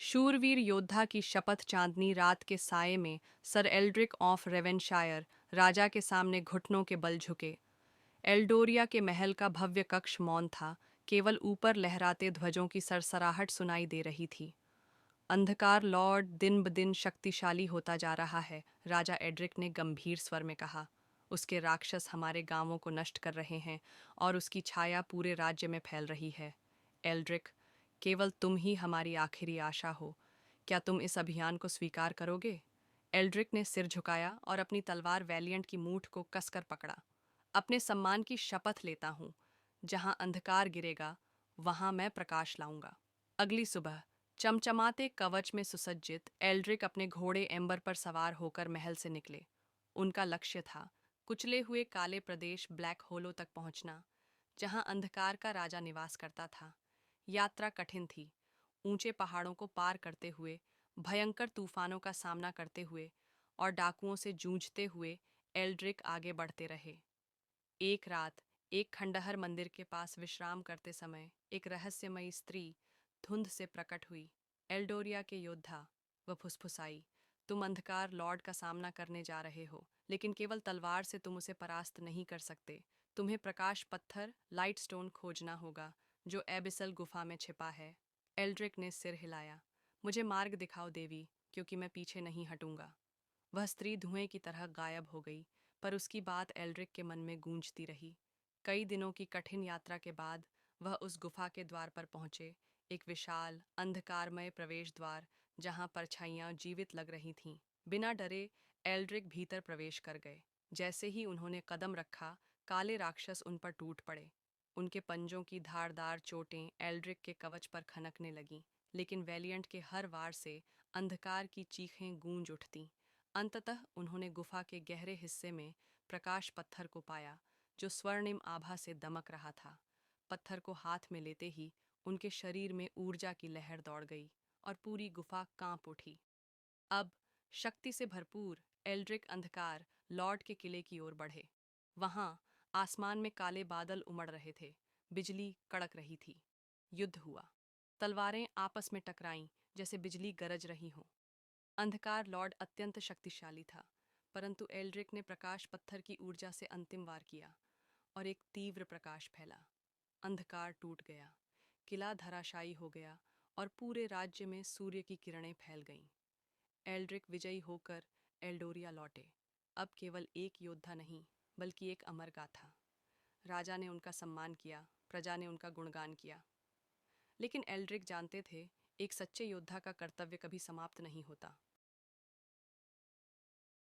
शूरवीर योद्धा की शपथ चांदनी रात के साये में सर एल्ड्रिक ऑफ रेवेनशायर राजा के सामने घुटनों के बल झुके। एल्डोरिया के महल का भव्य कक्ष मौन था, केवल ऊपर लहराते ध्वजों की सरसराहट सुनाई दे रही थी। अंधकार लॉर्ड दिन ब दिन शक्तिशाली होता जा रहा है, राजा एड्रिक ने गंभीर स्वर में कहा। उसके राक्षस हमारे गांवों को नष्ट कर रहे हैं और उसकी छाया पूरे राज्य में फैल रही है। एल्ड्रिक, केवल तुम ही हमारी आखिरी आशा हो। क्या तुम इस अभियान को स्वीकार करोगे? एल्ड्रिक ने सिर झुकाया और अपनी तलवार वैलियंट की मूठ को कसकर पकड़ा। अपने सम्मान की शपथ लेता हूँ, जहां अंधकार गिरेगा वहां मैं प्रकाश लाऊंगा। अगली सुबह चमचमाते कवच में सुसज्जित एल्ड्रिक अपने घोड़े एम्बर पर सवार होकर महल से निकले। उनका लक्ष्य था कुचले हुए काले प्रदेश ब्लैक होलो तक पहुंचना, जहां अंधकार का राजा निवास करता था। यात्रा कठिन थी। ऊंचे पहाड़ों को पार करते हुए, भयंकर तूफानों का सामना करते हुए और डाकुओं से जूझते हुए एल्ड्रिक आगे बढ़ते रहे। एक रात एक खंडहर मंदिर के पास विश्राम करते समय एक रहस्यमयी स्त्री धुंध से प्रकट हुई। एल्डोरिया के योद्धा, वह फुसफुसाई, तुम अंधकार लॉर्ड का सामना करने जा रहे हो, लेकिन केवल तलवार से तुम उसे परास्त नहीं कर सकते। तुम्हें प्रकाश पत्थर लाइट स्टोन खोजना होगा, जो एबिसल गुफा में छिपा है। एल्ड्रिक ने सिर हिलाया। मुझे मार्ग दिखाओ देवी, क्योंकि मैं पीछे नहीं हटूंगा। वह स्त्री धुएं की तरह गायब हो गई, पर उसकी बात एल्ड्रिक के मन में गूंजती रही। कई दिनों की कठिन यात्रा के बाद वह उस गुफा के द्वार पर पहुंचे, एक विशाल अंधकारमय प्रवेश द्वार जहां परछाइयां जीवित लग रही थीं। बिना डरे एल्ड्रिक भीतर प्रवेश कर गए। जैसे ही उन्होंने कदम रखा, काले राक्षस उन पर टूट पड़े। उनके पंजों की धारदार चोटें एल्ड्रिक के कवच पर खनकने लगीं, लेकिन वैलियंट के हर वार से अंधकार की चीखें गूंज उठतीं। अंततः उन्होंने गुफा के गहरे हिस्से में प्रकाश पत्थर को पाया, जो स्वर्णिम आभा से दमक रहा था। पत्थर को हाथ में लेते ही उनके शरीर में ऊर्जा की लहर दौड़ गई और पूरी गुफा कांप उठी। अब शक्ति से भरपूर एल्ड्रिक अंधकार लॉर्ड के किले की ओर बढ़े। वहां आसमान में काले बादल उमड़ रहे थे, बिजली कड़क रही थी। युद्ध हुआ। तलवारें आपस में टकराईं, जैसे बिजली गरज रही हो। अंधकार लॉर्ड अत्यंत शक्तिशाली था, परंतु एल्ड्रिक ने प्रकाश पत्थर की ऊर्जा से अंतिम वार किया और एक तीव्र प्रकाश फैला। अंधकार टूट गया, किला धराशायी हो गया और पूरे राज्य में सूर्य की किरणें फैल गईं। एल्ड्रिक विजयी होकर एल्डोरिया लौटे। अब केवल एक योद्धा नहीं, बल्कि एक अमर गाथा। राजा ने उनका सम्मान किया, प्रजा ने उनका गुणगान किया। लेकिन एल्ड्रिक जानते थे, एक सच्चे योद्धा का कर्तव्य कभी समाप्त नहीं होता।